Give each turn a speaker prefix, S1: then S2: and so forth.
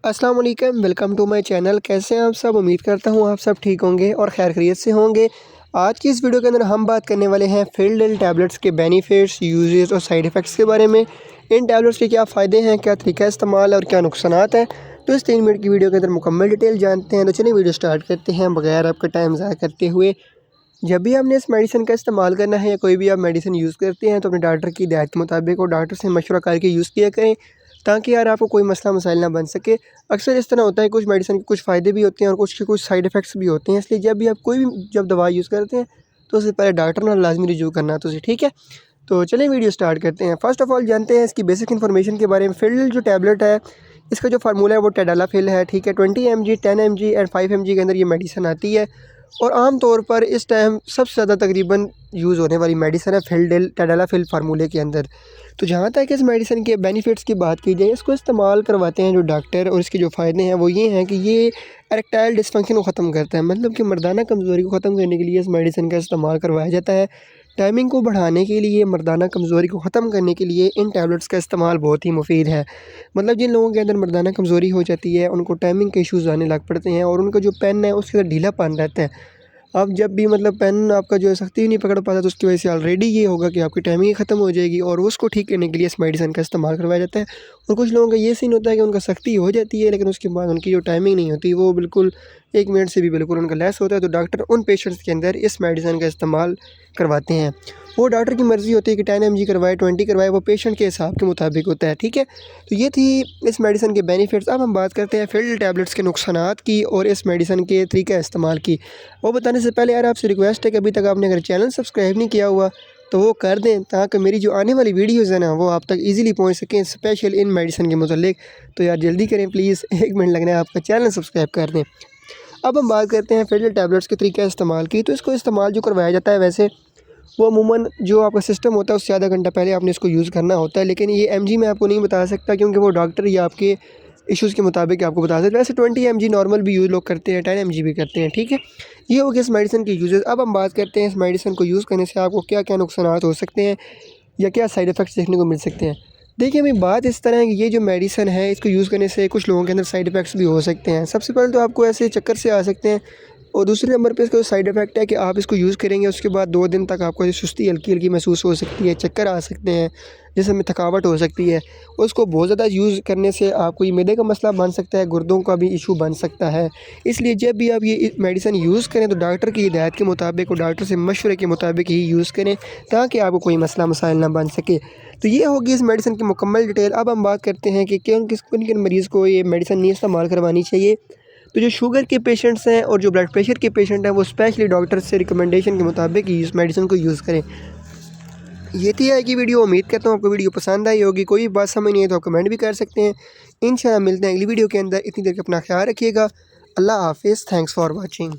S1: अस्सलाम वालेकुम, welcome to my channel. कैसे हैं आप सब? उम्मीद करता हूँ आप सब ठीक होंगे और खैर खैरियत से होंगे। आज की इस वीडियो के अंदर हम बात करने वाले हैं फिलडेल टैबलेट्स के बेनिफिट्स, यूजेस और साइड इफ़ेक्ट्स के बारे में। इन टैबलेट्स के क्या फ़ायदे हैं, क्या तरीका इस्तेमाल है और क्या नुकसानात हैं, तो इस 3 मिनट की वीडियो के अंदर मुकम्मल डिटेल जानते हैं। तो चलिए वीडियो स्टार्ट करते हैं बगैर आपका टाइम ज़ाया करते हुए। जब भी आपने इस मेडिसिन का इस्तेमाल करना है या कोई भी आप मेडिसिन यूज़ करते हैं तो अपने डॉक्टर की हिदायत के मुताबिक और डॉक्टर से मशवरा करके यूज़ किया करें, ताकि यार आपको कोई मसला मसाइल ना बन सके। अक्सर इस तरह होता है, कुछ मेडिसिन के कुछ फ़ायदे भी होते हैं और कुछ के कुछ साइड इफ़ेक्ट्स भी होते हैं। इसलिए जब भी आप कोई भी दवा यूज़ करते हैं तो उससे पहले डॉक्टर ना लाजमी रिव्यू करना तो ठीक है। तो चलिए वीडियो स्टार्ट करते हैं। फ़र्स्ट ऑफ़ ऑल जानते हैं इसकी बेसिक इन्फॉर्मेशन के बारे में। फिलडेल जो टैबलेट है, इसका जो फार्मूला है वो टेडालाफिल है, ठीक है। 20 mg, 10 mg एंड 5 mg के अंदर ये मेडिसिन आती है और आम तौर पर इस टाइम सबसे ज़्यादा तकरीबन यूज़ होने वाली मेडिसिन है फिलडेल टेडालाफिल फार्मूले के अंदर। तो जहाँ तक इस मेडिसिन के बेनिफिट्स की बात की जाए, इसको इस्तेमाल करवाते हैं जो डॉक्टर, और इसके जो फ़ायदे हैं वो ये हैं कि ये एरेक्टाइल डिसफंक्शन को ख़त्म करता है। मतलब कि मर्दाना कमज़ोरी को ख़त्म करने के लिए इस मेडिसिन का इस्तेमाल करवाया जाता है। टाइमिंग को बढ़ाने के लिए, मर्दाना कमज़ोरी को ख़त्म करने के लिए इन टैबलेट्स का इस्तेमाल बहुत ही मुफीद है। मतलब जिन लोगों के अंदर मर्दाना कमज़ोरी हो जाती है, उनको टाइमिंग के इश्यूज़ आने लग पड़ते हैं और उनका जो पेन है उसके अंदर ढीलापन रहता है। अब जब भी मतलब पेन आपका जो है सख्ती ही नहीं पकड़ पाता, तो उसकी वजह से ऑलरेडी ये होगा कि आपकी टाइमिंग ही ख़त्म हो जाएगी और उसको ठीक करने के लिए इस मेडिसिन का इस्तेमाल करवाया जाता है। और कुछ लोगों का ये सीन होता है कि उनका सख्ती हो जाती है, लेकिन उसके बाद उनकी जो टाइमिंग नहीं होती वो बिल्कुल 1 मिनट से भी बिल्कुल उनका लेस होता है। तो डॉक्टर उन पेशेंट्स के अंदर इस मेडिसिन का इस्तेमाल करवाते हैं। वो डॉक्टर की मर्ज़ी होती है कि 10 mg करवाए, 20 करवाए, वो पेशेंट के हिसाब के मुताबिक होता है, ठीक है। तो ये थी इस मेडिसिन के बेनिफिट्स। अब हम बात करते हैं फिलडेल टैबलेट्स के नुकसानात की और इस मेडिसिन के तरीका इस्तेमाल की। वो बताने से पहले यार आपसे रिक्वेस्ट है कि अभी तक आपने अगर चैनल सब्सक्राइब नहीं किया हुआ तो वो कर दें, ताकि मेरी जो आने वाली वीडियोज़ है ना वो आप तक ईज़िली पहुँच सकें, स्पेशल इन मेडिसिन के मुतालिक। तो यार जल्दी करें प्लीज़, 1 मिनट लगना है आपका, चैनल सब्सक्राइब कर दें। अब हम बात करते हैं फिलडेल टैबलेट्स के तरीका इस्तेमाल की। तो इसको इस्तेमाल जो करवाया जाता है, वैसे वो अमूमन जो आपका सिस्टम होता है उससे आधा घंटा पहले आपने इसको यूज़ करना होता है। लेकिन ये mg मैं आपको नहीं बता सकता, क्योंकि वो डॉक्टर या आपके इश्यूज़ के मुताबिक आपको बता सकते हैं। वैसे 20 mg नॉर्मल भी यूज़ लोग करते हैं, 10 mg भी करते हैं, ठीक है। ये हो गया इस मेडिसिन के यूजेस। अब हम बात करते हैं इस मेडिसिन को यूज़ करने से आपको क्या क्या नुकसानात हो सकते हैं या क्या साइड इफ़ेक्ट्स देखने को मिल सकते हैं। देखिए, अभी बात इस तरह है कि ये जो मेडिसिन है इसको यूज़ करने से कुछ लोगों के अंदर साइड इफ़ेक्ट्स भी हो सकते हैं। सबसे पहले तो आपको ऐसे चक्कर से आ सकते हैं, और दूसरे नंबर पे इसका जो साइड इफ़ेक्ट है कि आप इसको यूज़ करेंगे उसके बाद 2 दिन तक आपको ऐसी सुस्ती हल्की-हल्की महसूस हो सकती है, चक्कर आ सकते हैं, जिस्म में थकावट हो सकती है। उसको बहुत ज़्यादा यूज़ करने से आपको ये मैदे का मसला बन सकता है, गुर्दों का भी इशू बन सकता है। इसलिए जब भी आप ये मेडिसिन यूज़ करें तो डॉक्टर की हिदायत के मुताबिक और डॉक्टर से मशवरे के मुताबिक ही यूज़ करें, ताकि आपको कोई मसला मसाइल ना बन सके। तो ये होगी इस मेडिसिन की मुकम्मल डिटेल। अब हम बात करते हैं कि किन मरीज़ को ये मेडिसिन नहीं इस्तेमाल करवानी चाहिए। तो जो शुगर के पेशेंट्स हैं और जो ब्लड प्रेशर के पेशेंट हैं, वो स्पेशली डॉक्टर से रिकमेंडेशन के मुताबिक ही इस मेडिसिन को यूज़ करें। ये थी आज की वीडियो। उम्मीद करता हूँ आपको वीडियो पसंद आई होगी। कोई बात समझ नहीं है तो आप कमेंट भी कर सकते हैं। इंशाल्लाह मिलते हैं अगली वीडियो के अंदर। इतनी देर का अपना ख्याल रखिएगा। अल्लाह हाफिज़। Thanks for watching.